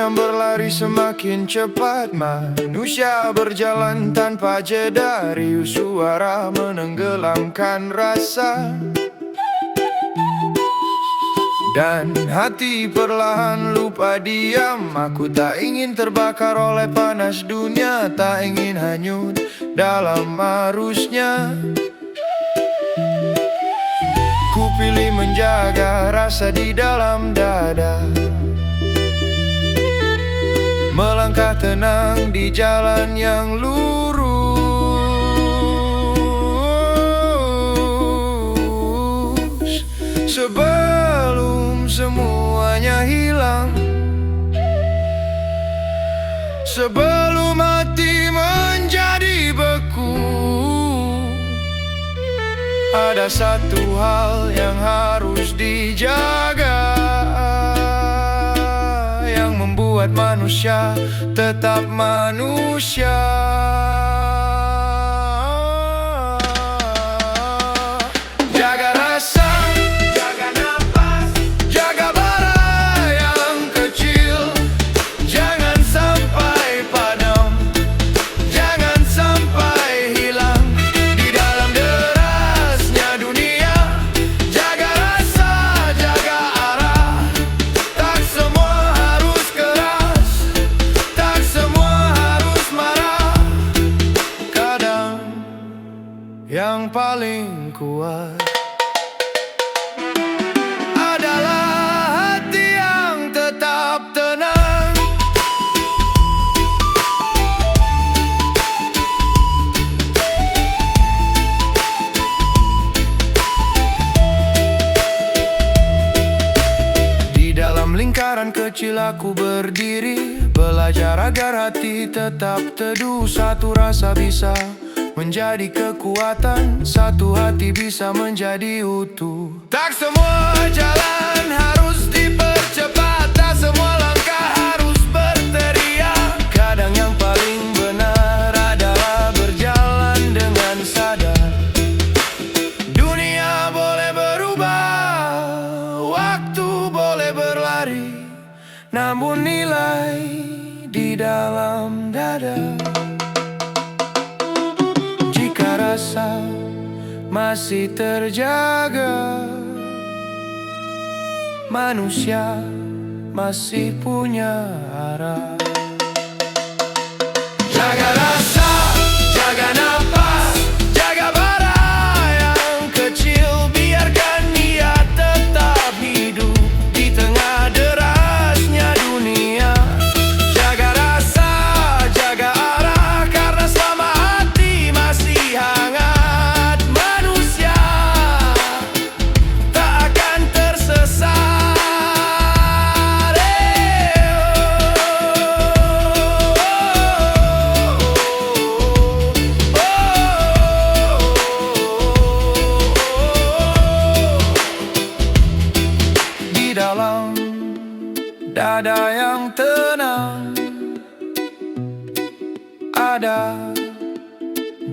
yang berlari semakin cepat. Manusia berjalan tanpa jeda, riuh suara menenggelamkan rasa. Dan hati perlahan lupa diam. Aku tak ingin terbakar oleh panas dunia, tak ingin hanyut dalam arusnya. Ku pilih menjaga rasa di dalam dada, melangkah tenang di jalan yang lurus. Sebelum semuanya hilang, sebelum hati menjadi beku, ada satu hal yang harus dijaga, yang membuat manusia tetap manusia. Jaga rasa, jaga nafas, jaga bara yang kecil. Jangan sampai padam, jangan sampai hilang di dalam derasnya dunia. Jaga rasa, jaga arah, tak semua harus keras, tak semua harus marah. Kadang yang paling kuat adalah hati yang tetap tenang. Di dalam lingkaran kecil aku berdiri, belajar agar hati tetap teduh. Satu rasa bisa menjadi kekuatan, satu hati bisa menjadi utuh. Tak semua jalan harus dipercepat, tak semua langkah harus berteriak. Kadang yang paling benar adalah berjalan dengan sadar. Dunia boleh berubah, waktu boleh berlari, namun nilai di dalam dada. Jika rasa masih terjaga, manusia masih punya arah. Jaga rasa, jaga nafas, jaga bara yang kecil. Biarkan ia tetap hidup di tengah derasnya dunia. Jaga rasa, jaga arah, karena selama hati masih hangat, manusia tak akan tersesat. Di dalam dada yang tenang ada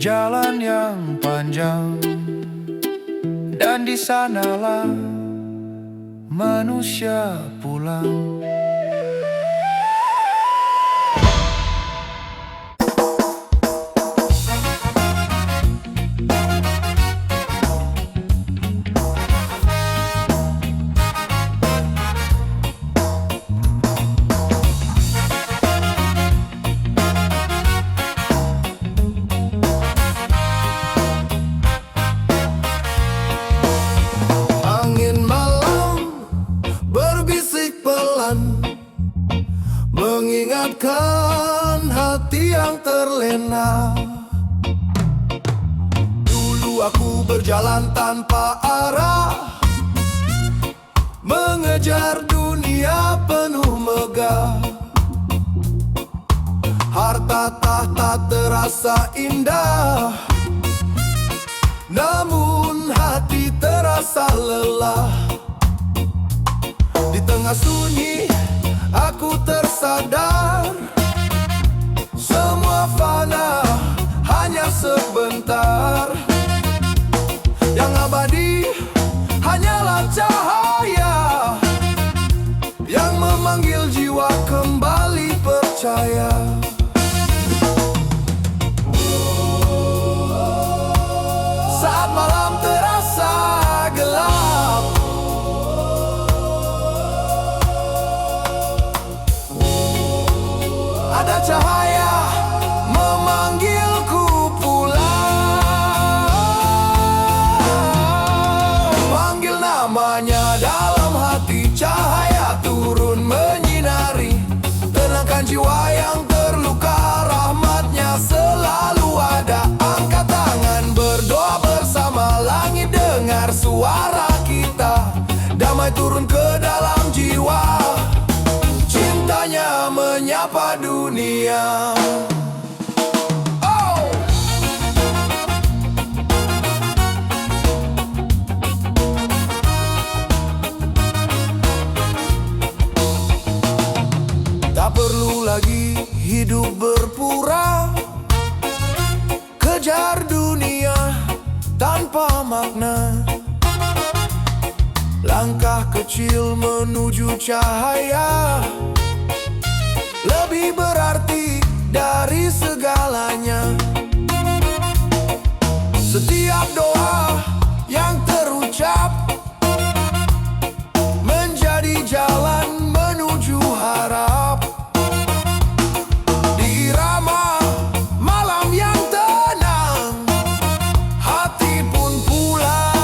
jalan yang panjang, dan di sanalah manusia pulang. Angin malam berbisik pelan, mengingatkan hati yang terlena. Dulu aku berjalan tanpa arah, mengejar dunia penuh megah. Harta tahta terasa indah, namun hati terasa lelah. Di tengah sunyi aku tersadar, semua fana hanya sebentar. Yang abadi hanyalah cahaya yang memanggil jiwa kembali. percaya. Saat malam terasa gelap, ada cahaya memanggilku pulang. Panggil namanya dalam hati, cahaya turun menyinari, tenangkan jiwa yang terluka, rahmatnya selalu ada. Angkat tangan berdoa bersama, langit dengar suara kita, damai turun ke dalam jiwa, cintanya menyapa dunia. Oh! Tak perlu lagi hidup berpura, kejar dunia tanpa makna. Langkah kecil menuju cahaya lebih berarti dari segalanya. Setiap doa yang terucap menjadi jalan menuju harap. Di irama malam yang tenang, hati pun pulang.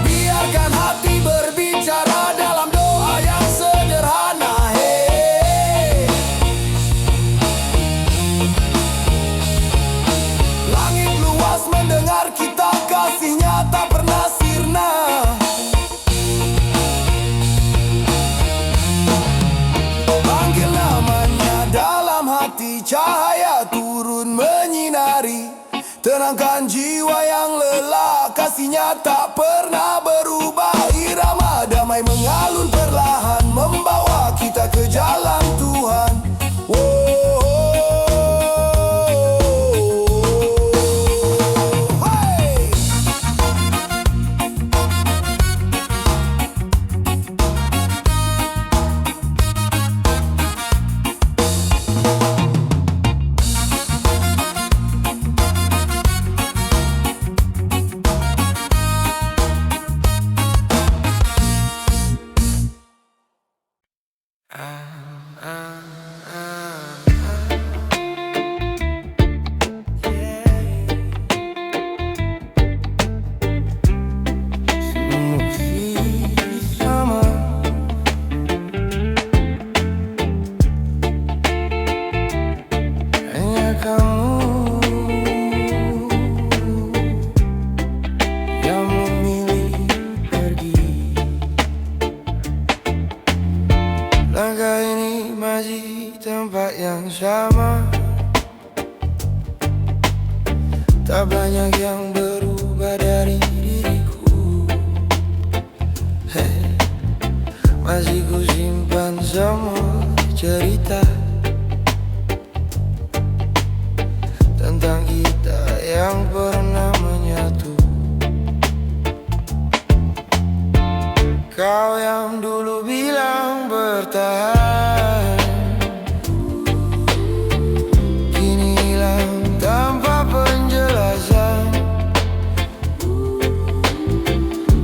Biarkan hati berbicara dalam doa yang sederhana. Langit luas mendengar kita, kasihnya tak pernah sirna. Panggil namanya dalam hati, cahaya turun menyinari, tenangkan jiwa yang lelah, kasihnya tak pernah berubah. Irama damai mengalun perlahan, membawa kita ke jalan Tuhan. Hey! Langkah ini masih tempat yang sama, tak banyak yang berubah dari diriku. Masih ku simpan semua cerita tentang kita yang pernah menyatu. Kau yang dulu bilang bertahan, kini hilang tanpa penjelasan.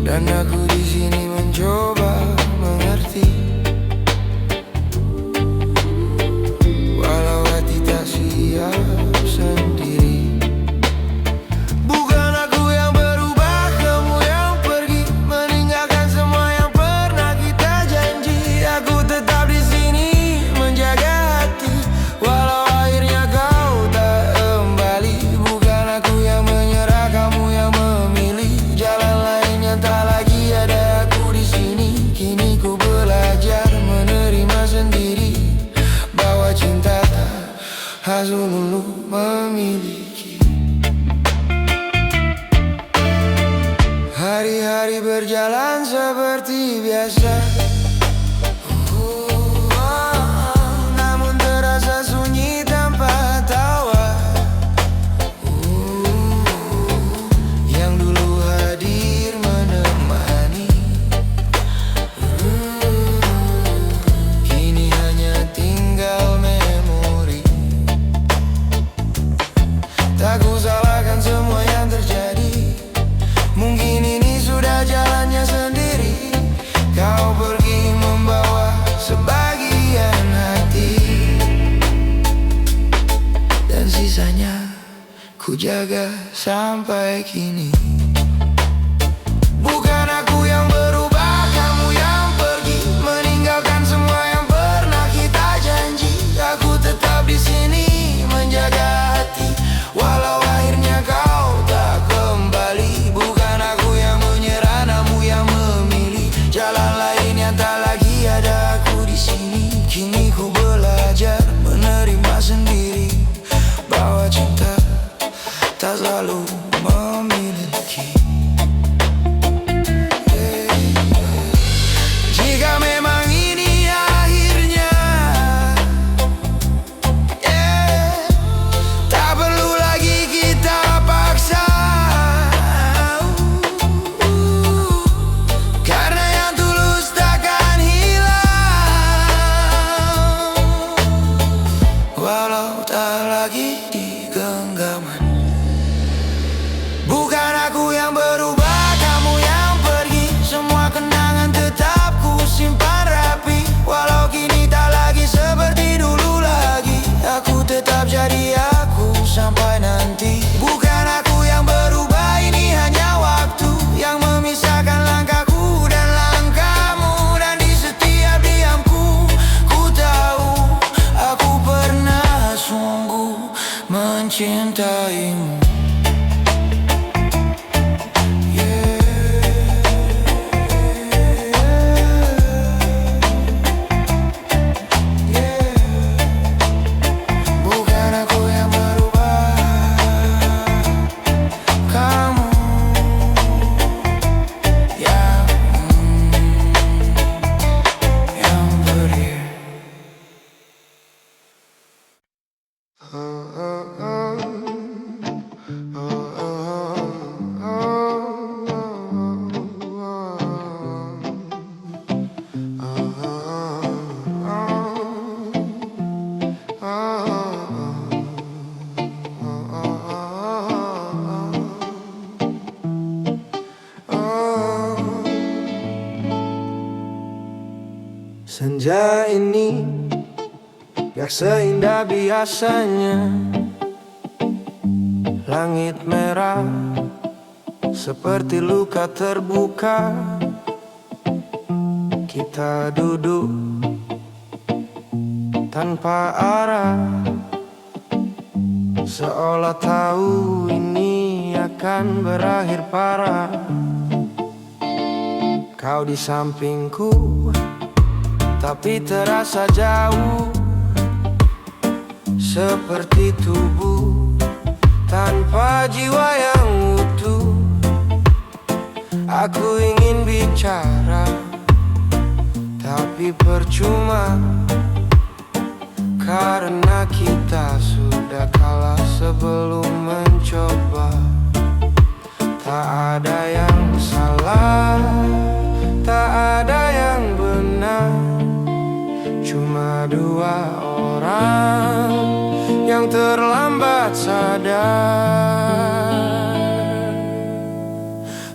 Dan aku di sini mencoba mengerti, walau hati tak siap sendiri. Bukan aku yang berubah, kamu yang pergi, meninggalkan semua yang pernah kita janji. Aku tetap di sini menjaga hati, walau akhirnya kau tak kembali. Bukan aku yang menyerah, kamu yang memilih jalan lain yang tak lagi ada aku di sini. Kini ku belajar menerima sendiri bahwa cinta tak harus melulu memiliki. Hari berjalan seperti biasa, namun terasa sunyi tanpa tawa. Yang dulu hadir menemani, kini hanya tinggal memori. Tak ku salahkan semua yang terjadi, mungkin ini sudah jalannya sendiri. Kau pergi membawa sebagian hati, dan sisanya ku jaga sampai kini. Bukan aku yang berubah, kamu yang pergi, meninggalkan semua yang pernah kita janji. Aku tetap di sini menjaga hati, walau akhirnya kau tak kembali. Bukan aku yang menyerah, namun yang memilih jalan lain yang tak lagi ada aku di sini. Kini ku belajar menerima sendiri bahwa cinta tak selalu memiliki. Jika memang ini akhirnya, tak perlu lagi kita paksa, karena yang tulus takkan hilang, walau tak lagi di genggaman. Bukan aku yang berubah, kamu yang pergi, semua kenangan tetap ku simpan rapi. Walau kini tak lagi seperti dulu lagi, aku tetap jadi aku sampai nanti. Bukan aku yang berubah, ini hanya waktu yang memisahkan langkahku dan langkahmu. Dan di setiap diamku, ku tahu aku pernah sungguh mencintaimu. Bukan aku yang berubah, kamu yang pergi. Senja ini gak seindah biasanya, langit merah seperti luka terbuka. Kita duduk tanpa arah, seolah tahu ini akan berakhir parah. Kau di sampingku, tapi terasa jauh, seperti tubuh tanpa jiwa yang utuh. Aku ingin bicara, tapi percuma, karena kita sudah kalah sebelum mencoba. Tak ada yang salah, tak ada yang benar, cuma dua orang yang terlambat sadar.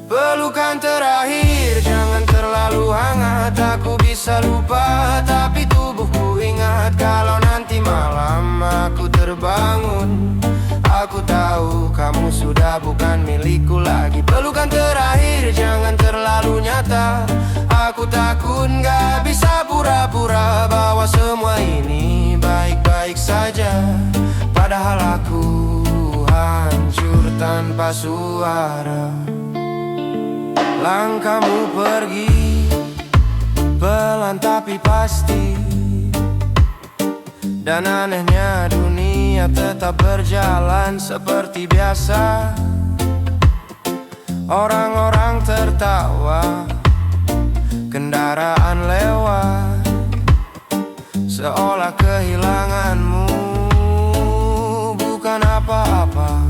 Pelukan terakhir jangan terlalu hangat, aku bisa lupa tapi tubuhku ingat. Kalau nanti malam aku terbangun, aku tahu kamu sudah bukan milikku lagi. Pelukan terakhir jangan terlalu nyata, aku takut gak bisa pura-pura bahwa semua ini baik-baik saja. Padahal aku hancur tanpa suara. Langkahmu pergi pelan tapi pasti, dan anehnya dunia tetap berjalan seperti biasa. Orang-orang tertawa, kendaraan lewat, seolah kehilanganmu bukan apa-apa.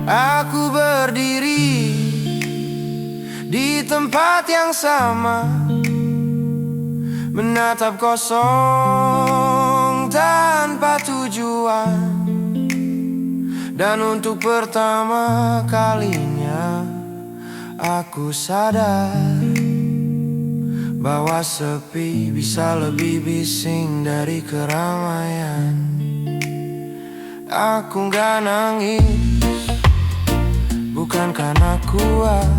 Aku berdiri di tempat yang sama, menatap kosong tanpa tujuan. Dan untuk pertama kalinya aku sadar bahwa sepi bisa lebih bising dari keramaian. Aku gak nangis, bukan karena kuat,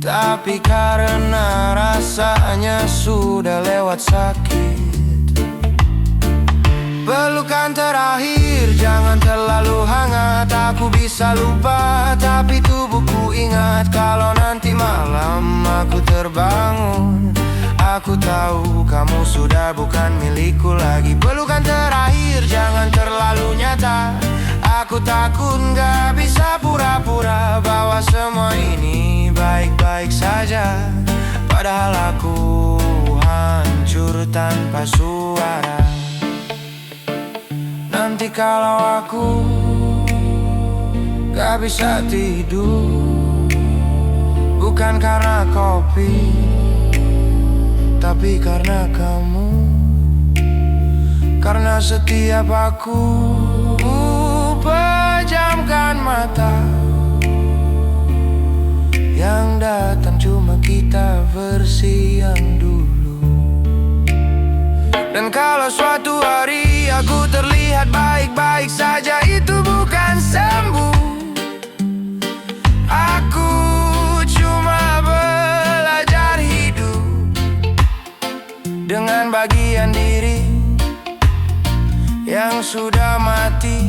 tapi karena rasanya sudah lewat sakit. Pelukan terakhir jangan terlalu hangat. Aku bisa lupa, tapi tubuhku ingat. Kalau nanti malam aku terbangun, aku tahu kamu sudah bukan milikku lagi. Pelukan terakhir jangan terlalu nyata. Aku takut gak bisa pura-pura bahwa semua ini baik-baik saja, padahal aku hancur tanpa suara. Nanti kalau aku gak bisa tidur, bukan karena kopi, tapi karena kamu. Karena setiap aku pejamkan mata, yang datang cuma kita versi yang dulu. Dan kalau suatu hari aku terlihat baik-baik saja, itu bukan sembuh. Aku cuma belajar hidup dengan bagian diri yang sudah mati.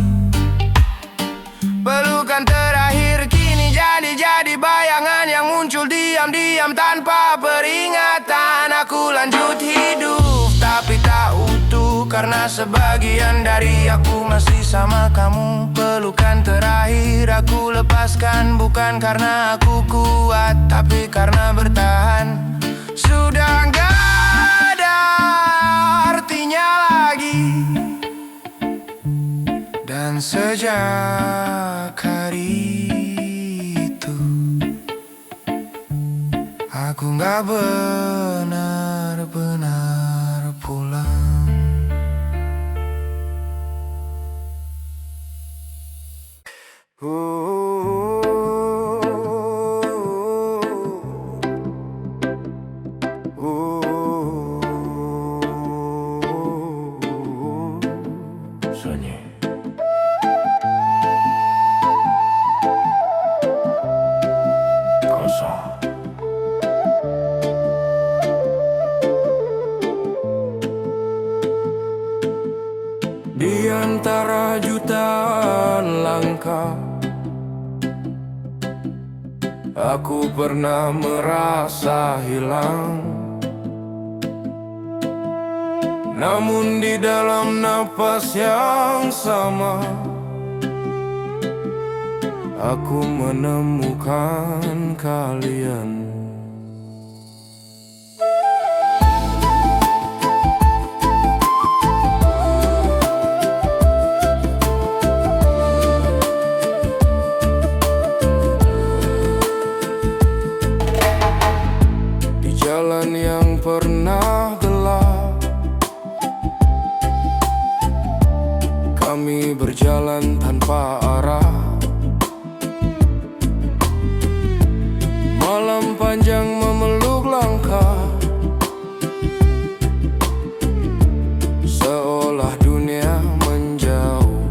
Pelukan terakhir kini jadi bayangan yang muncul diam-diam tanpa peringatan. Aku lanjut hidup tapi tak utuh, karena sebagian dari aku masih sama kamu. Pelukan terakhir aku lepaskan, bukan karena aku kuat, tapi karena bertahan sudah gak ada artinya lagi. Dan sejak hari itu aku gak benar-benar pulang. Sunyi kosong. Di antara jutaan langkah, aku pernah merasa hilang. Namun di dalam napas yang sama, aku menemukan kalian. Di jalan yang pernah gelap, kami berjalan tanpa arah. Malam panjang memeluk langkah, seolah dunia menjauh.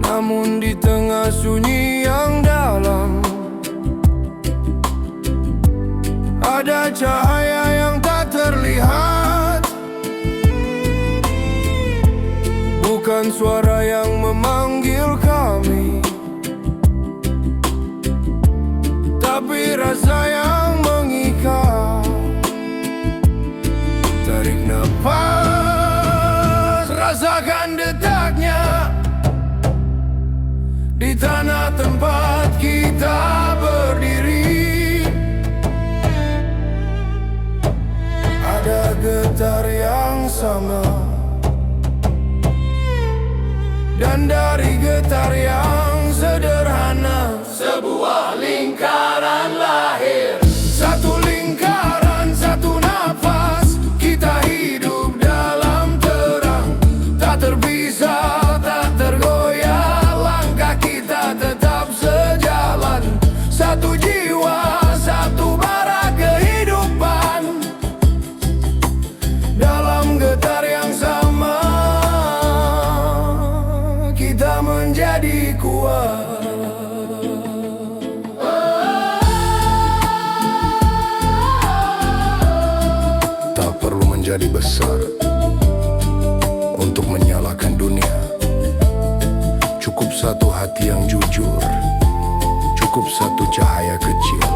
Namun di tengah sunyi yang dalam, ada cahaya yang tak terlihat. Bukan suara yang memanggil kami, tapi rasa yang mengikat. Tarik nafas, rasakan detaknya. kita berdiri, ada getar yang sama, dan dari getar yang sederhana sebuah lingkaran lahir. Satu lingkaran, satu nafas, kita hidup dalam terang, tak terpisah, tak tergoyah, langkah kita tetap sejalan. Satu jiwa, satu bara kehidupan, dalam getar yang sama kita menjadi kuat. Tak perlu menjadi besar untuk menyalahkan dunia. Cukup satu hati yang jujur, cukup satu cahaya kecil.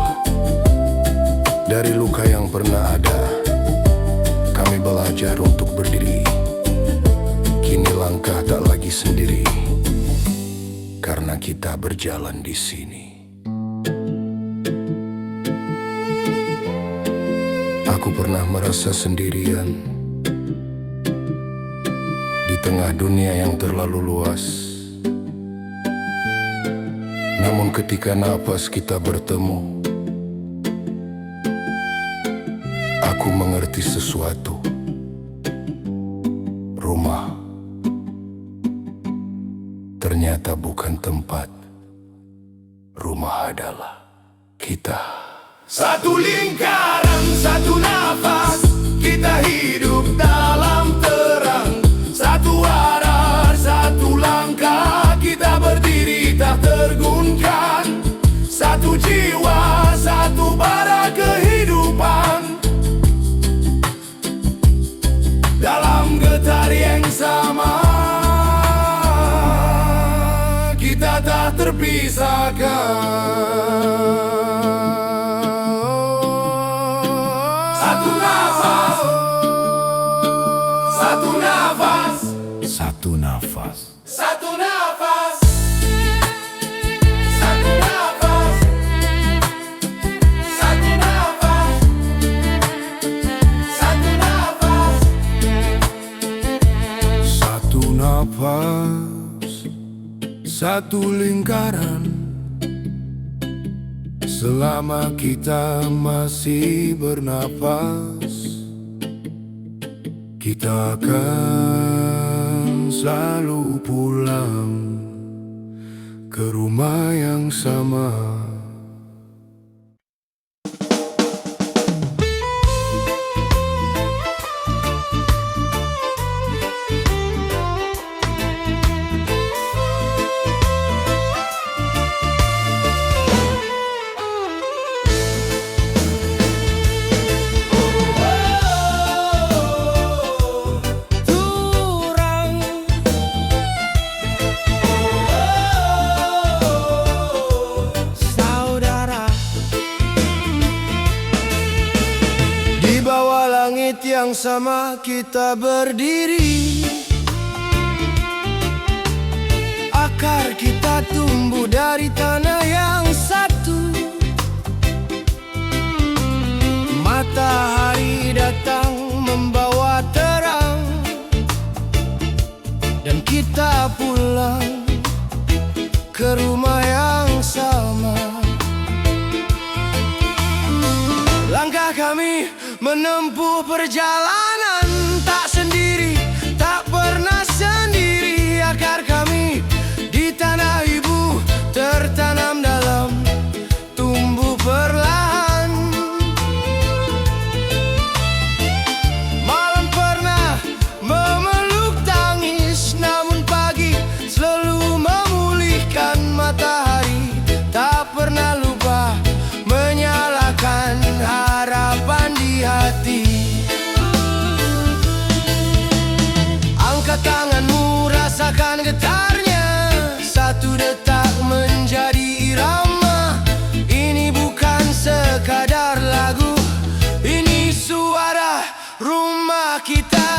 Dari luka yang pernah ada, kami belajar untuk berdiri. Kini langkah tak lagi sendiri, karena kita berjalan di sini. Aku pernah merasa sendirian di tengah dunia yang terlalu luas. Namun ketika napas kita bertemu, aku mengerti sesuatu. Rumah ternyata bukan tempat, rumah adalah kita. Satu lingkaran, satu nafas, kita hidup dalam terang. Satu arah, satu langkah, kita berdiri tak tergunkan. Satu jiwa, satu bara kehidupan, dalam getar yang sama kita tak terpisahkan. Satu nafas, satu nafas, satu nafas, satu nafas, satu nafas, satu nafas, satu nafas, satu nafas, satu lingkaran. Selama kita masih bernapas, kita akan selalu pulang ke rumah yang sama. Yang sama kita berdiri, akar kita tumbuh dari tanah yang satu. Matahari datang membawa terang, dan kita pulang ke rumah yang sama. Langkah kami menempuh perjalanan tak sendiri, tak pernah sendiri. Akar kami di tanah ibu tertanam dalam, tumbuh perlahan. Malam pernah memeluk tangis, namun pagi selalu memulihkan. Matahari tak pernah lupa menyalakan harapan di hati. Angkat tanganmu, rasakan getarnya. Satu detak menjadi irama. Ini bukan sekadar lagu, ini suara rumah kita.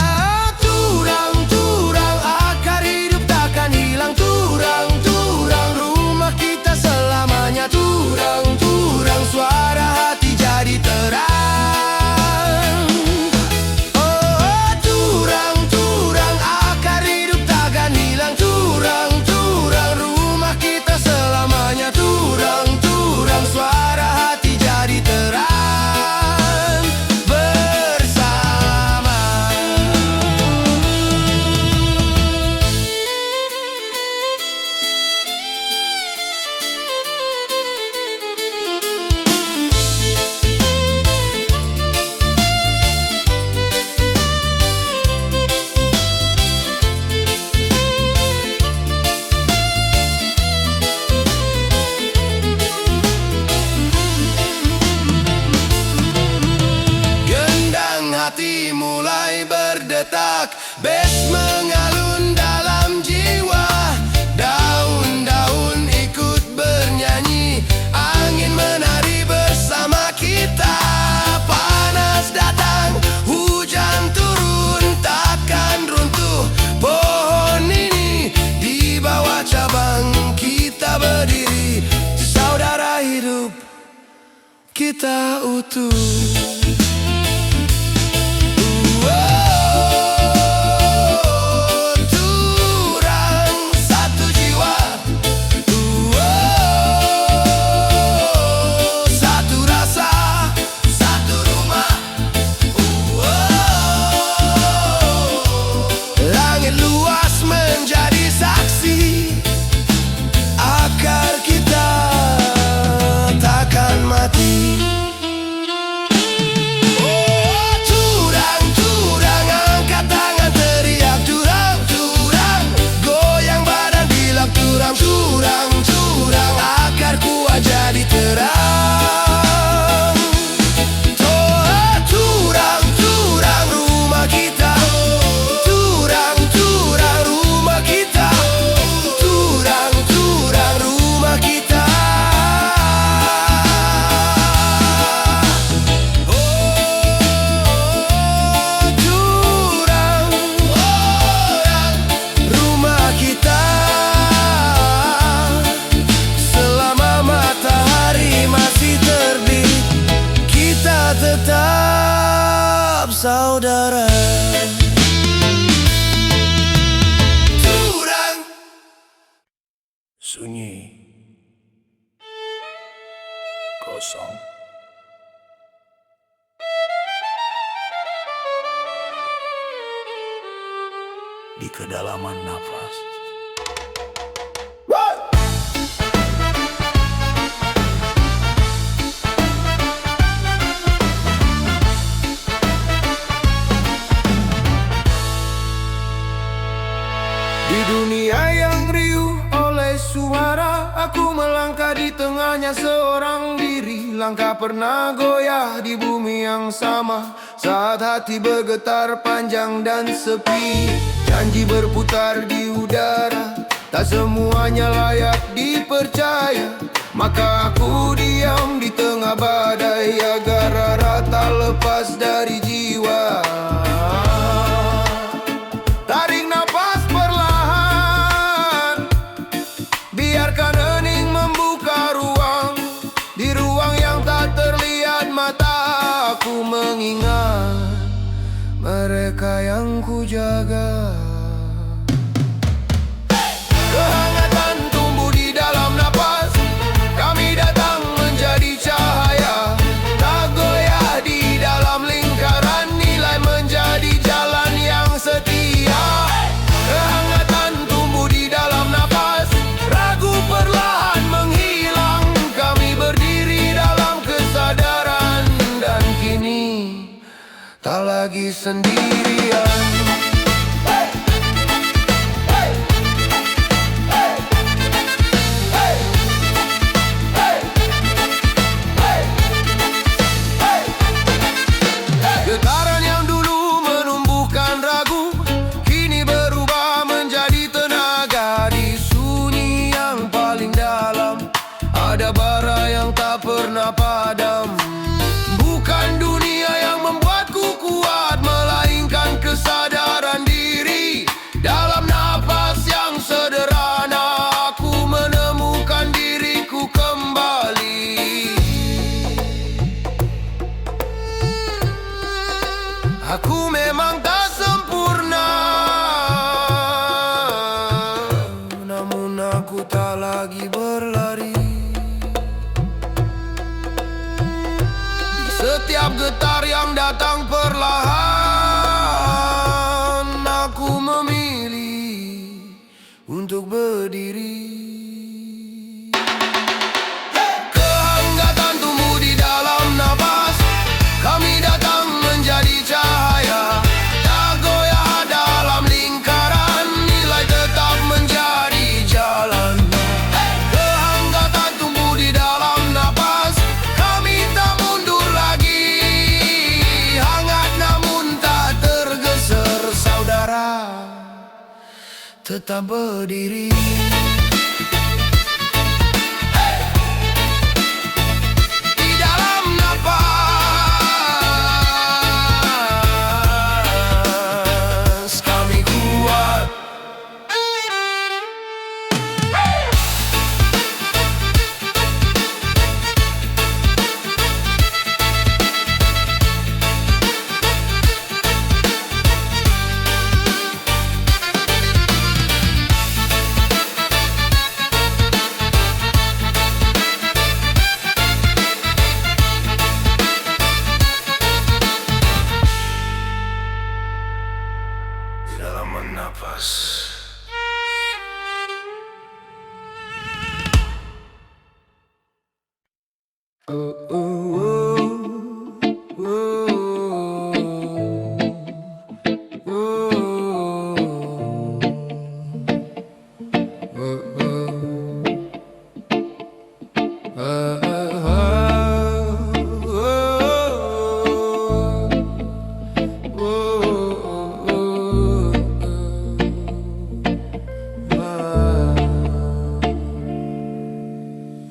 Turang-turang akar hidup takkan hilang. Turang-turang rumah kita selamanya mulai berdetak. Bes mengalun dalam jiwa, daun-daun ikut bernyanyi, angin menari bersama kita. Panas datang, hujan turun, takkan runtuh pohon ini. Di bawah cabang kita berdiri, saudara hidup kita utuh. Tetap saudara. Turang. Sunyi, kosong, di kedalaman nafas. Di dunia yang riuh oleh suara, aku melangkah di tengahnya seorang diri. Langkah pernah goyah di bumi yang sama, saat hati bergetar panjang dan sepi. Janji berputar di udara, tak semuanya layak dipercaya. Maka aku diam di tengah badai, agar rara tak lepas dari jiwa. Tarik nafas perlahan, biarkan hening membuka ruang. Di ruang yang tak terlihat mata, aku mengingat mereka yang ku jaga. Kehangatan tumbuh di dalam napas, kami datang menjadi cahaya. Tak goyah di dalam lingkaran, nilai menjadi jalan yang setia. Kehangatan tumbuh di dalam napas, ragu perlahan menghilang. Kami berdiri dalam kesadaran, dan kini tak lagi sendirian. Getaran yang dulu menumbuhkan ragu, kini berubah menjadi tenaga. Di sunyi yang paling dalam, ada bara yang tak pernah padam. Bukan dunia yang membuatku kuat, melainkan kesadaran diri. Dalam napas yang sederhana, aku menemukan diriku kembali. Aku memang tak sempurna, namun aku tak lagi berlari. Di setiap getar yang datang perlahan, aku memilih untuk berdiri. Kehangatan tumbuh di dalam nafas, kami datang menjadi cahaya. tetap berdiri. Di dalam napas kami kuat. Di dalam menapas.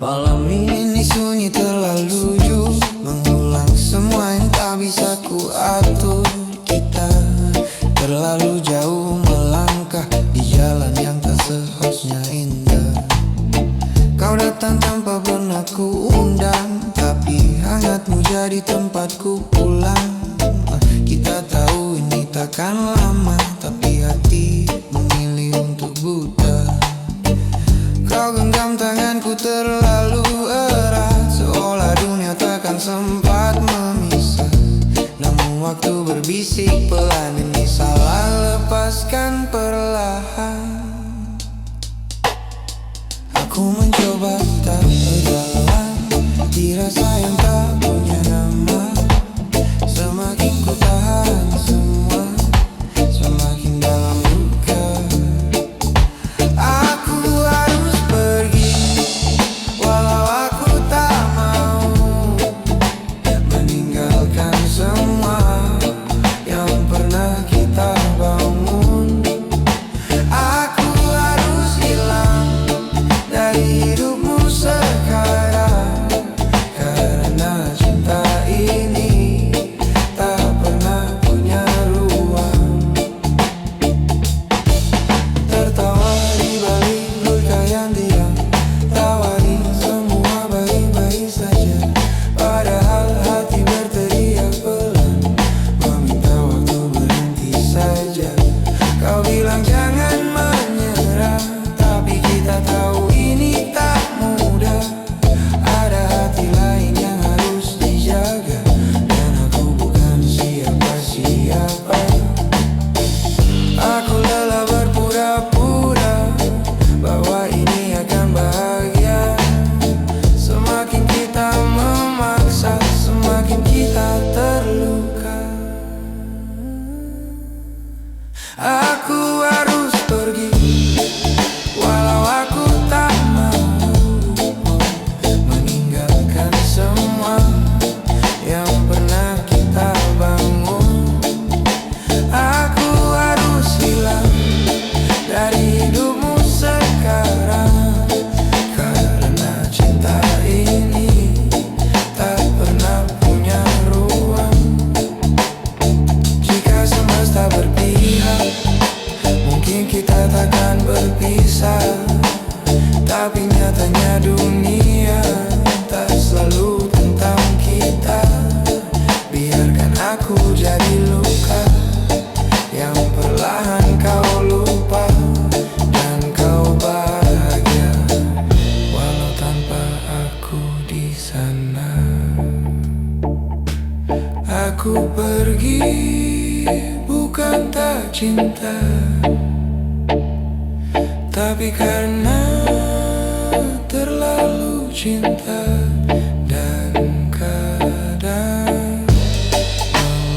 Malam ini sunyi terlalu jauh, mengulang semua yang tak bisa ku atur. Kita terlalu jauh melangkah di jalan yang tak seharusnya indah. Kau datang tanpa pernah ku undang, tapi hangatmu jadi tempatku pulang. Kita tahu ini takkan lama, tapi hati memilih untuk buta. Kau genggam tanganku terlalu erat, seolah dunia takkan sempat memisah. Namun waktu berbisik pelan, ini salah, lepaskan perlahan. Aku mencoba tak berjalan di rasa yang tak punya nama. Semakin ku tahan semua, semakin dalam luka. Aku harus pergi, walau aku tak mau meninggalkan semua yang pernah kita bangun. Aku harus hilang dari hidupmu sekarang, karena cinta ini tak pernah punya ruang. Tertawa di balik luka yang diam, tawari semua baik-baik saja, padahal hati berteriak pelan, meminta waktu berhenti saja. Kau bilang jangan menyerah, tapi kita tahu ini tak mudah. Ada hati lain yang harus dijaga, dan aku bukan siapa-siapa. Aku lelah berpura-pura bahwa ini akan bahagia. Semakin kita memaksa, semakin kita terluka. Aku harus pergi, walau aku tak mau meninggalkan semua yang pernah kita bangun. Aku harus hilang dari hidupmu sekarang, karena cinta ini tak pernah punya ruang. Jika semesta berpihak, mungkin kita takkan berpisah. Tapi nyatanya dunia tak selalu tentang kita. Biarkan aku jadi luka yang perlahan kau lupa, dan kau bahagia walau tanpa aku di sana. Aku pergi bukan tak cinta, tapi karena terlalu cinta, dan kadang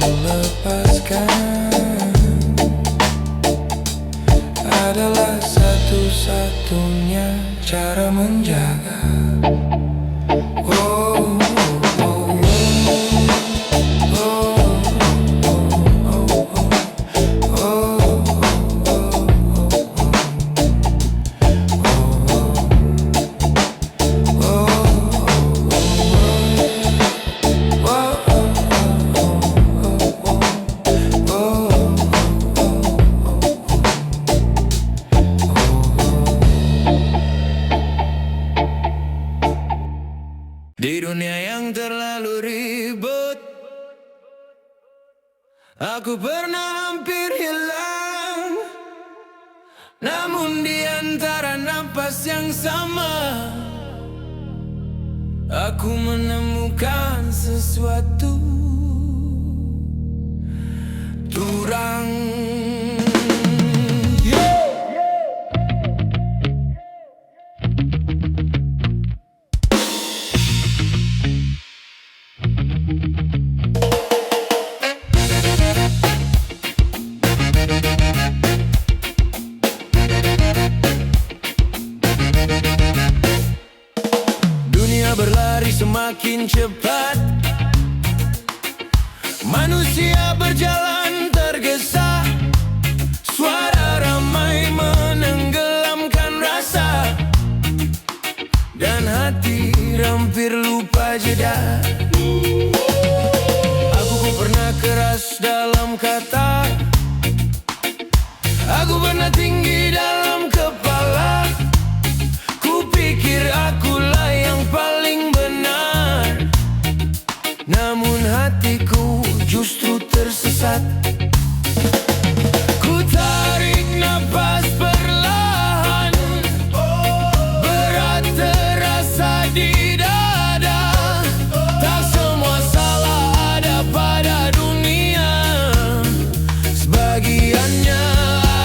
melepaskan adalah satu-satunya cara menjaga. Oh, oh, oh, oh, oh, oh, oh, oh, oh, oh, oh. Aku pernah hampir hilang, namun di antara napas yang sama aku menemukan sesuatu turang. Berlari semakin cepat, manusia berjalan tergesa, suara ramai menenggelamkan rasa, dan hati hampir lupa jeda. Aku pernah keras dalam kata, aku pernah tinggi dalam kepala. Kupikir akulah yang paling benar, namun hatiku justru tersesat. Ku tarik napas perlahan, berat terasa di dada. Tak semua salah ada pada dunia, sebagiannya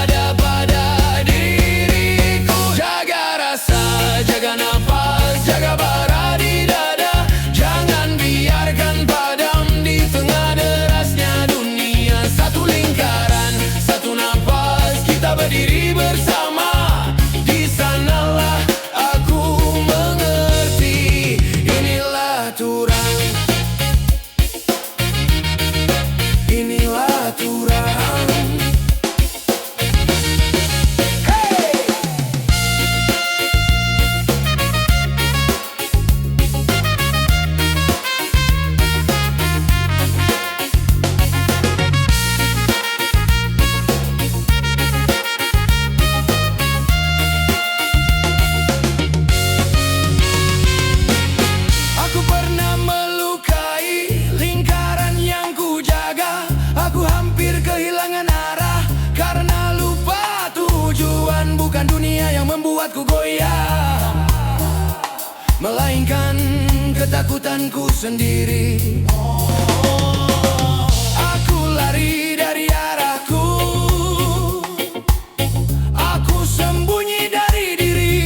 ada pada diriku. Jaga rasa, jaga nafas, jaga bara di dada. Jangan biarkan padam di tengah derasnya dunia. Satu lingkaran, satu nafas, kita berdiri bersama. Di sanalah aku mengerti, inilah turang, inilah turang. Aku pernah melukai lingkaran yang ku jaga. Aku hampir kehilangan arah karena lupa tujuan. Bukan dunia yang membuatku goyah, melainkan ketakutanku sendiri. Aku lari dari arahku, aku sembunyi dari diri.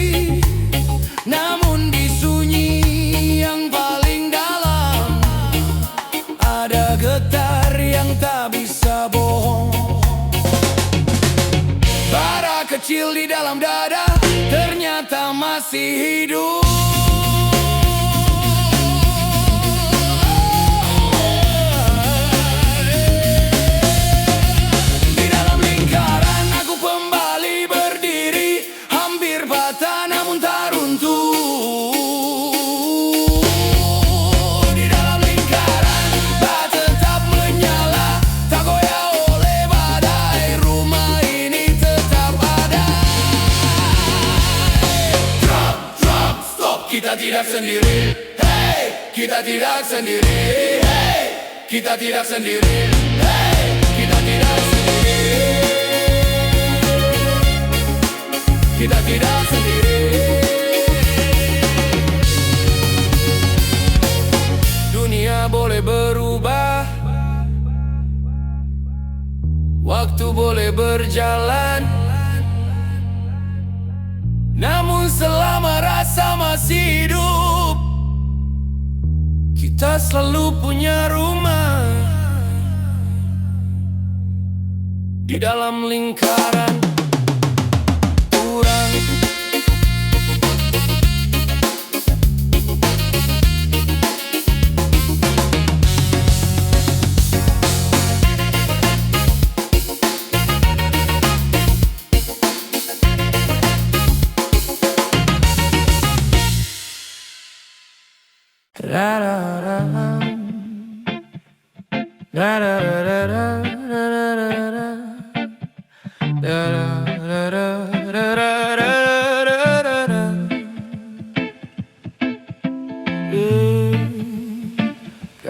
Namun di sunyi yang paling dalam ada getar yang tak bisa bohong. Bara kecil di dalam dada ternyata masih hidup. Di dalam lingkaran aku kembali berdiri, hampir patah namun tak runtuh. Di dalam lingkaran bat tetap menyala, tak goyah oleh badai. Rumah ini tetap ada. Drop, drop, stop, kita tidak sendiri. Hey, kita tidak sendiri. Hey, kita tidak sendiri. Hey, kita tidak sendiri. Kita tidak sendiri. Dunia boleh berubah, waktu boleh berjalan, namun selama rasa masih hidup, kita selalu punya rumah di dalam lingkaran turang.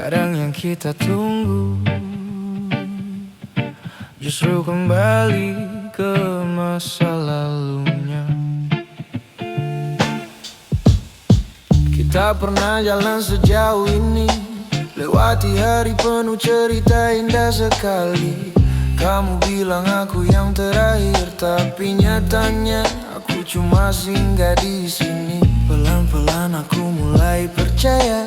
Kadang yang kita tunggu justru kembali ke masa lalunya. Kita pernah jalan sejauh ini, lewati hari penuh cerita indah sekali. Kamu bilang aku yang terakhir, tapi nyatanya aku cuma singgah di sini. Pelan-pelan aku mulai percaya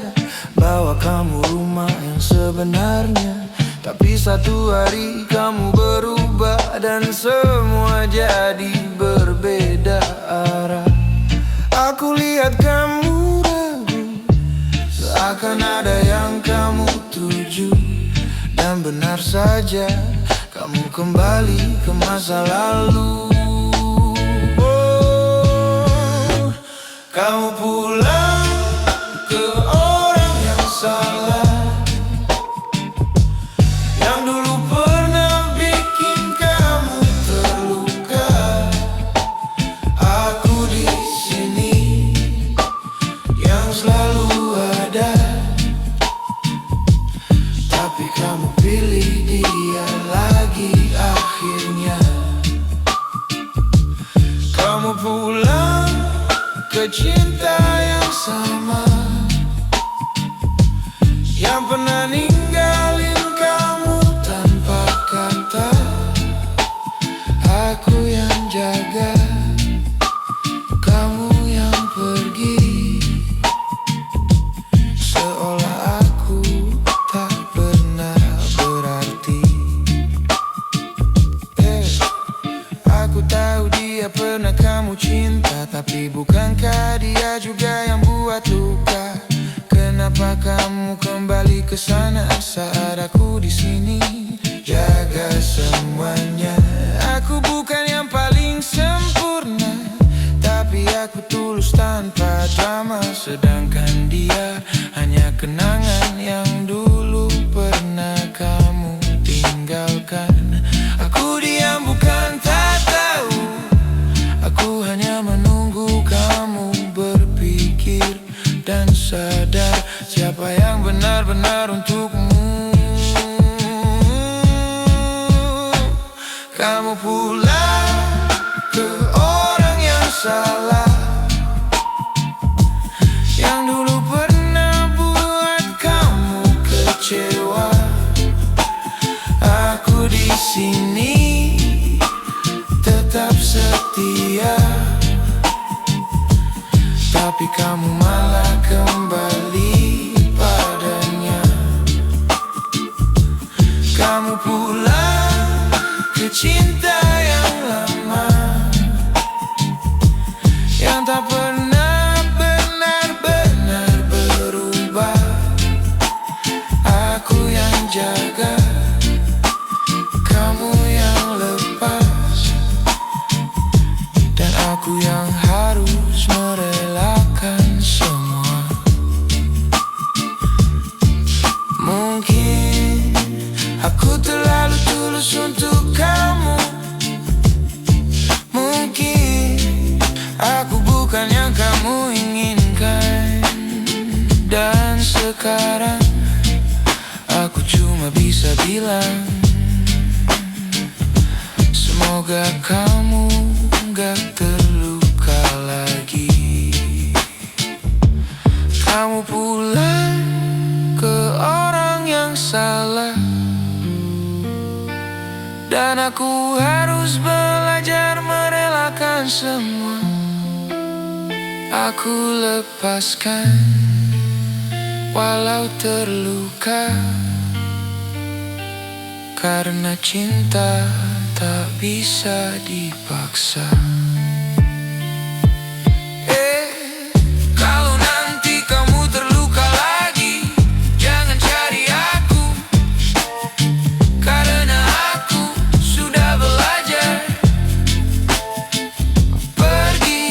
bahwa kamu rumah yang sebenarnya. Tapi satu hari kamu berubah dan semua jadi berbeda arah. Aku lihat kamu ragu, seakan ada yang kamu tuju. Dan benar saja, kamu kembali ke masa lalu. Oh, kamu pulang ke orang yang salah, yang dulu pernah bikin kamu terluka. Aku di sini yang selalu ada, tapi kamu pilih dia lagi akhirnya. Kamu pulang ke cinta yang sama, yang pernah ninggalin kamu tanpa kata. Aku yang jaga, kamu yang pergi, seolah aku tak pernah berarti. Aku tahu dia pernah kamu cinta, tapi bukankah dia juga yang buat luka? Kenapa kamu kembali ke sana saat aku di sini jaga semuanya? Aku bukan yang paling sempurna, tapi aku tulus tanpa drama. Sedangkan dia hanya kenangan yang dulu pernah kamu tinggalkan. Aku diam bukan tak tahu, aku hanya menunggu kamu berpikir dan sadar siapa yang benar-benar untukmu. Kamu pulang ke orang yang salah, yang dulu pernah buat kamu kecewa. Aku di sini tetap setia, tapi kamu malah kembali padanya. Kamu pulang ke cinta yang lama, yang tak pernah benar-benar berubah. Aku yang jaga, kamu yang lepas, dan aku yang harus merelakan semua. Mungkin aku terlalu tulus untuk kamu, mungkin aku bukan yang kamu inginkan. Dan sekarang aku cuma bisa bilang, semoga kamu gak terluka lagi. Kamu pulang ke orang yang salah, dan aku harus belajar merelakan semua. Aku lepaskan walau terluka, karena cinta tak bisa dipaksa. Kalau nanti kamu terluka lagi, jangan cari aku, karena aku sudah belajar pergi.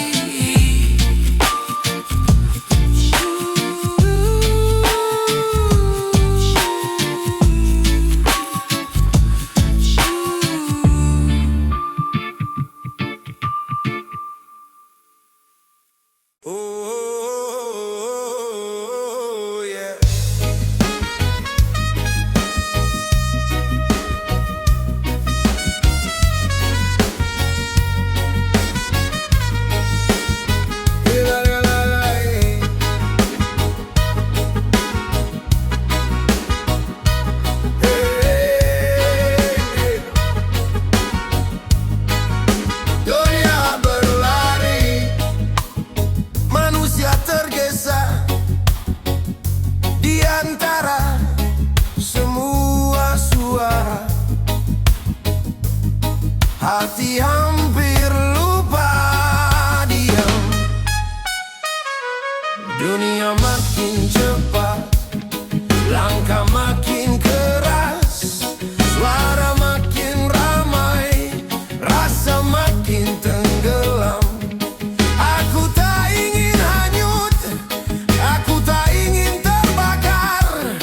hati hampir lupa diam. Dunia makin cepat, langkah makin keras, suara makin ramai, rasa makin tenggelam. Aku tak ingin hanyut, aku tak ingin terbakar.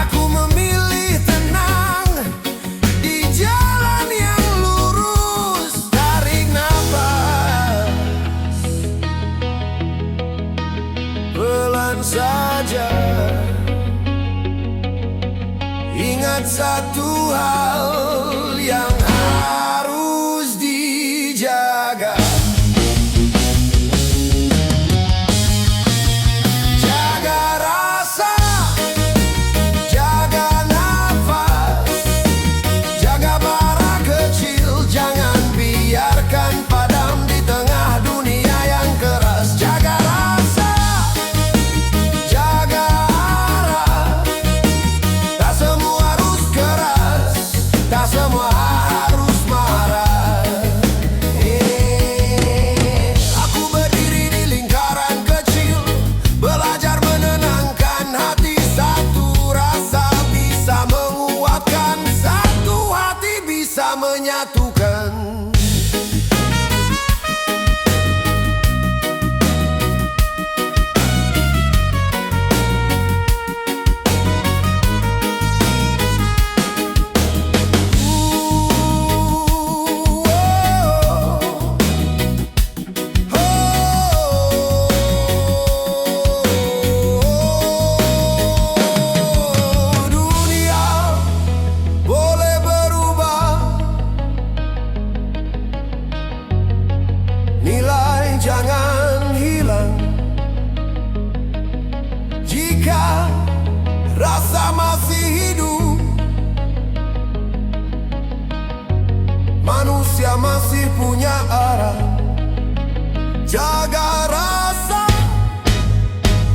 Aku memilih tenang di jalan yang lurus. Tarik nafas, pelan saja. Ingat satu hal yang harus dijaga. Jaga rasa, jaga nafas, jaga bara kecil. Jangan biarkan padam di tengah dunia yang keras. Jaga rasa, jaga arah. Tak semua harus keras, tak semua harus marah. Aku berdiri di lingkaran kecil, belajar menenangkan hati. Satu rasa bisa menguatkan, satu hati bisa menyatukan. Dunia boleh berubah, nilai jangan hilang. Jika rasa masih hidup, manusia masih punya arah. Jaga rasa,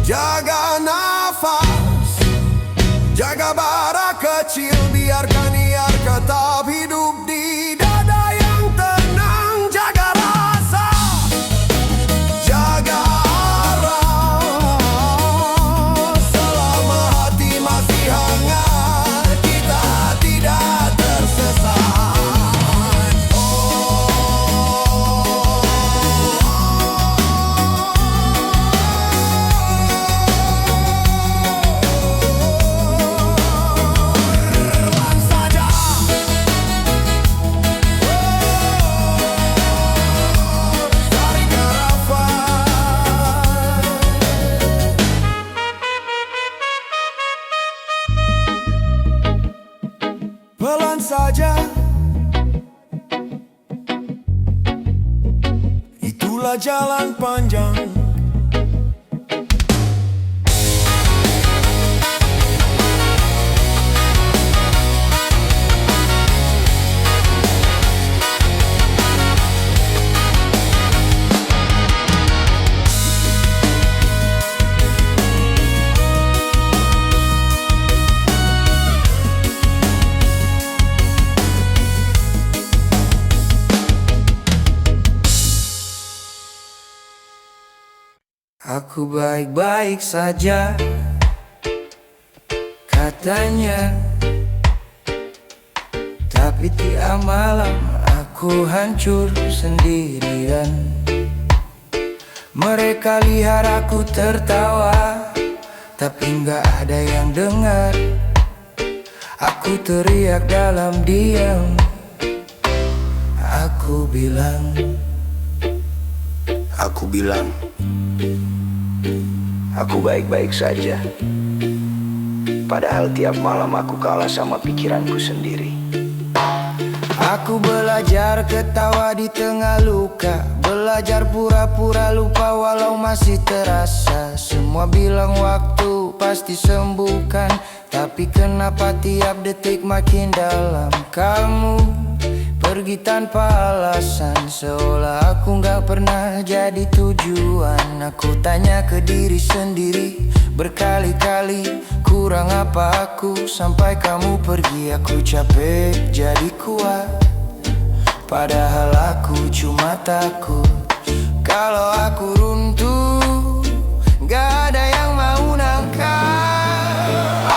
jaga nafas, jaga bara kecil. Biarkan ia tetap hidup di dada yang tenang. Jaga rasa, jaga arah. Selama hati masih hangat, kita tidak tersesat. Terbang saja, tarik nafas. Pelan saja, itulah jalan panjang. Aku baik-baik saja, katanya. Tapi tiap malam aku hancur sendirian. Mereka lihat aku tertawa, tapi nggak ada yang dengar. Aku teriak dalam diam. Aku bilang, aku baik-baik saja. Padahal tiap malam aku kalah sama pikiranku sendiri. aku belajar ketawa di tengah luka, belajar pura-pura lupa walau masih terasa. Semua bilang waktu pasti sembuhkan, tapi kenapa tiap detik makin dalam? Kamu pergi tanpa alasan, seolah aku gak pernah jadi tujuan. Aku tanya ke diri sendiri berkali-kali, kurang apa aku sampai kamu pergi? Aku capek jadi kuat, Padahal aku cuma takut kalau aku runtuh, gak ada yang mau nangkap.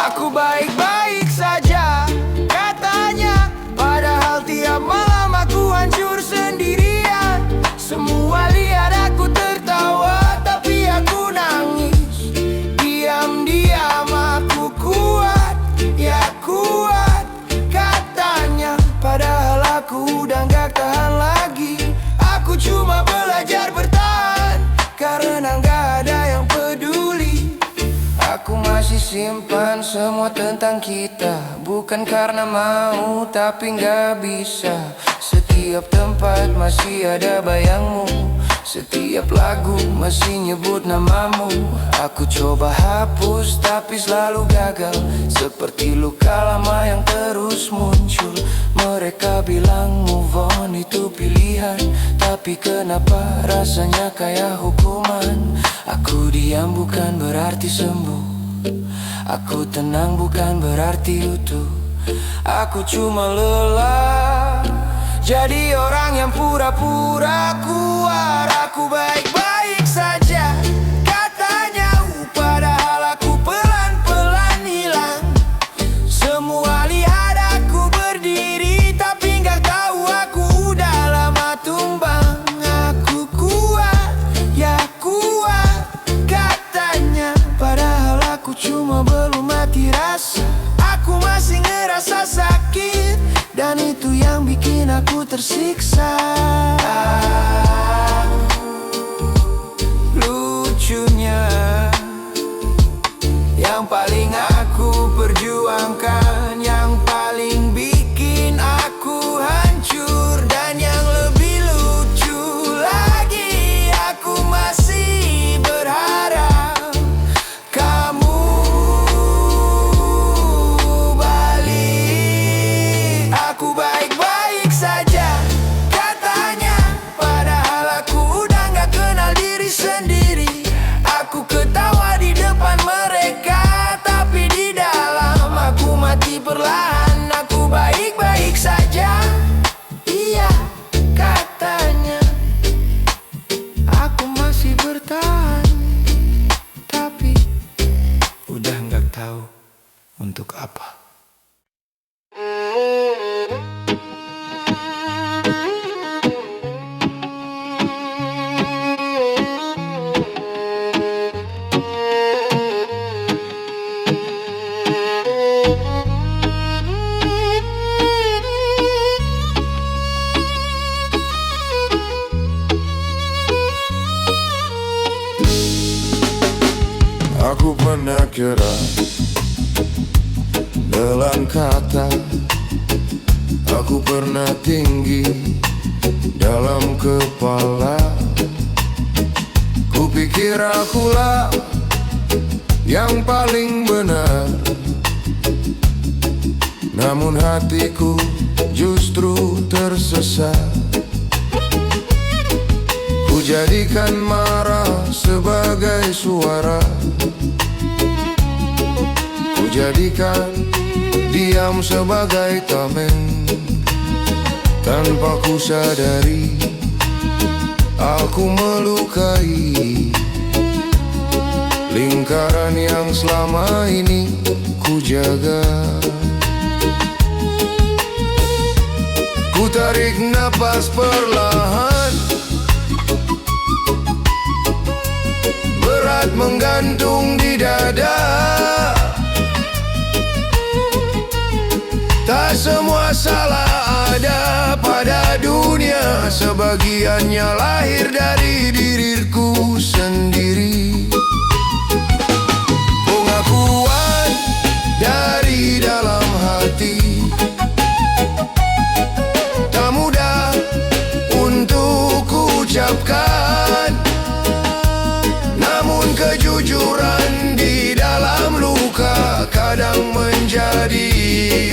Aku baik-baik saja katanya, padahal tiap malam aku hancur sendirian. Semua lihat aku tertawa, tapi aku nangis. Diam-diam aku kuat, ya kuat katanya, padahal aku udah gak tahan lagi. Aku cuma belajar bertahan karena gak ada yang peduli. Aku masih simpan semua tentang kita, bukan karena mau tapi gak bisa. Setiap tempat masih ada bayangmu, setiap lagu masih nyebut namamu. Aku coba hapus tapi selalu gagal, seperti luka lama yang terus muncul. Mereka bilang move on itu pilihan, tapi kenapa rasanya kayak hukuman? Aku diam bukan berarti sembuh, aku tenang bukan berarti utuh. Aku cuma lelah jadi orang yang pura-pura kuat. Aku baik-baik saja katanya, padahal aku pelan-pelan hilang. Semua lihat aku berdiri, tapi gak tahu aku udah lama tumbang. Aku kuat, ya kuat katanya, padahal aku cuma belum mati rasa. Aku masih ngerasa sakit, dan itu yang bikin aku tersiksa. Lucunya, yang paling aku perjuangkan, yang paling bikin aku hancur, dan yang lebih lucu lagi, aku masih berharap kamu balik. Aku baik-baik saja katanya, padahal aku udah gak kenal diri sendiri. Aku ketawa di depan mereka, tapi di dalam aku mati perlahan. Aku baik-baik saja, iya katanya. Aku masih bertahan, tapi udah gak tahu untuk apa. Aku pernah kira dalam kata, aku pernah tinggi dalam kepala. Kupikir akulah yang paling benar, namun hatiku justru tersesat. Ku jadikan marah sebagai suara, ku jadikan diam sebagai tameng. Tanpa ku sadari, aku melukai lingkaran yang selama ini ku jaga. Ku tarik napas perlahan, berat menggantung di dada. Tak semua salah ada pada dunia, sebagiannya lahir dari diriku sendiri. Pengakuan dari dalam hati tak mudah untuk kuucapkan, namun kejujuran di dalam luka kadang menjadi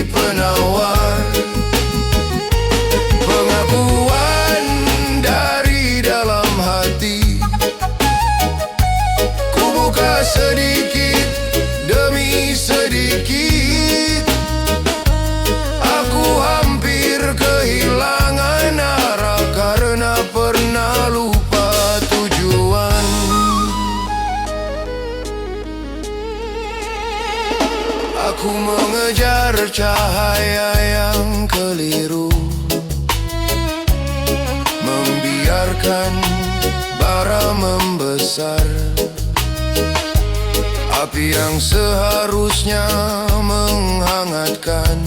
penawar. Pengakuan dari dalam hati, ku buka sedikit demi sedikit. Aku hampir kehilangan biarkan bara membesar. Api yang seharusnya menghangatkan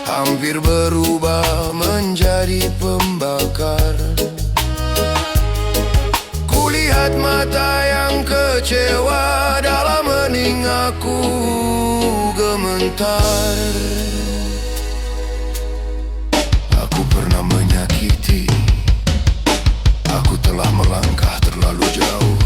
hampir berubah menjadi pembakar. Kulihat mata yang kecewa dalam hening aku gemetar. Aku pernah menyakiti, aku telah melangkah terlalu jauh.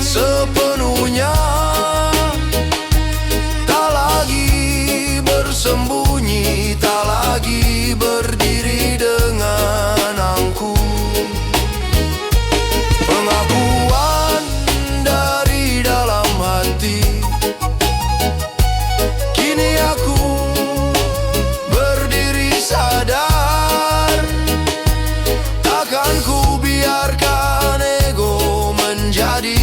Sepenuhnya tak lagi bersembunyi, tak lagi berdiri dengan angkuh. Pengakuan dari dalam hati, kini aku berdiri sadar. Takkan ku biarkan ego menjadi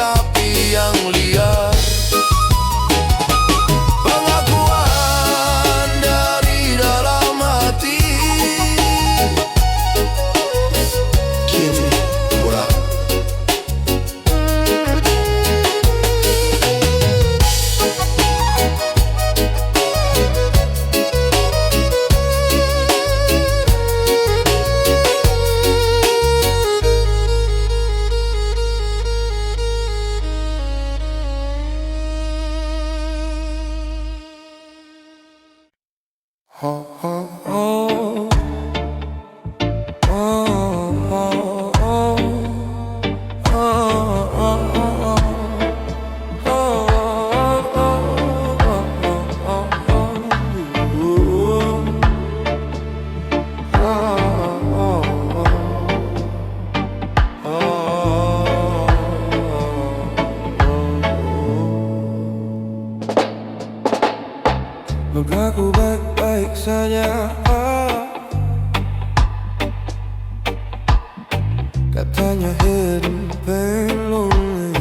api yang liar. Pengakuan dari dalam hati, kini pulang. Oh, oh, oh. Oh, oh, oh. Berlaku baik-baik saja, katanya hidup lonely.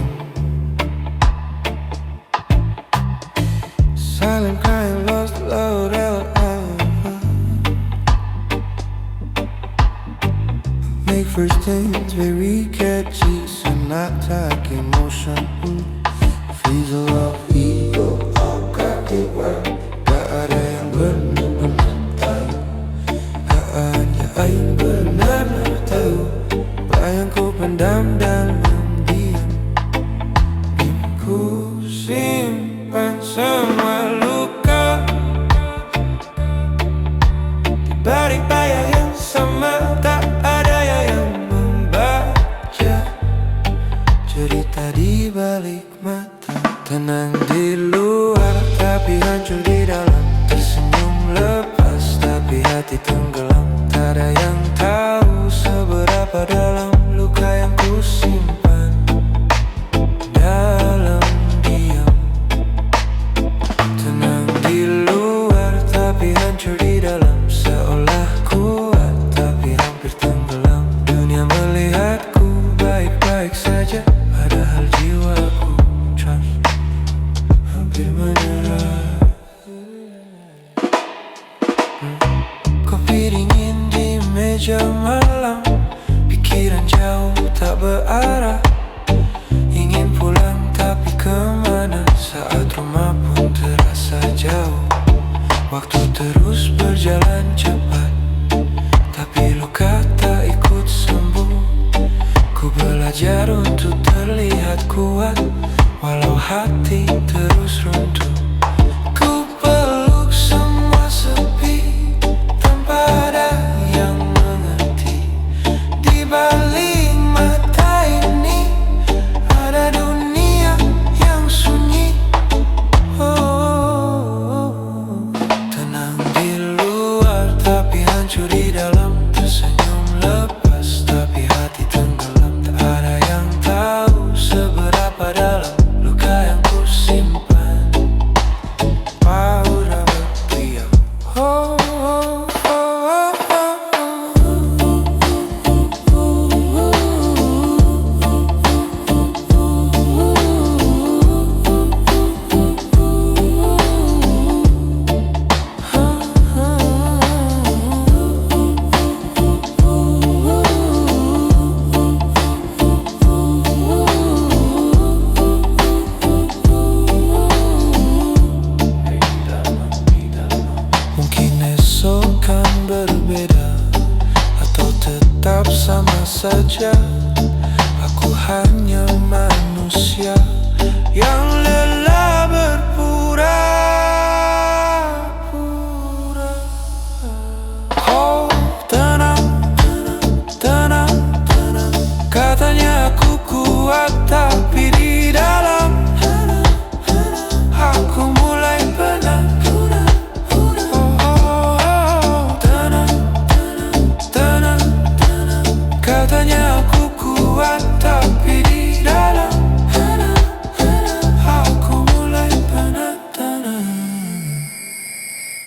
Silent crying, lost love, make first things very catchy, so not like emotion. Feels a lot of ego, all got it right. Ada yang benar-benar tahu, hanya yang benar-benar tahu. Apa yang ku pendam dalam diam, ku simpan semua luka di balik bayang yang sama. Tak ada yang membaca cerita di balik mata. Tenang di luar tapi hancur di dalam, tersenyum lepas tapi hati tenggelam. Tak ada yang tahu seberapa dalam luka yang ku simpan dalam diam. Tenang di luar tapi hancur di dalam, seolah kuat tapi hampir tenggelam. Dunia melihatku baik-baik saja, padahal jiwaku trust hampir menyerah. Kopi dingin di meja malam, pikiran jauh tak berarah. Ingin pulang tapi kemana, saat rumah pun terasa jauh. Waktu terus berjalan cepat, tapi luka tak ikut sembuh. Ku belajar untuk terlihat kuat, walau hati terus runtuh. Ku peluk semua sepi, tanpa ada yang mengerti. Di balik mata ini ada dunia yang sunyi. Tenang di luar sama saja. Aku hanya manusia yang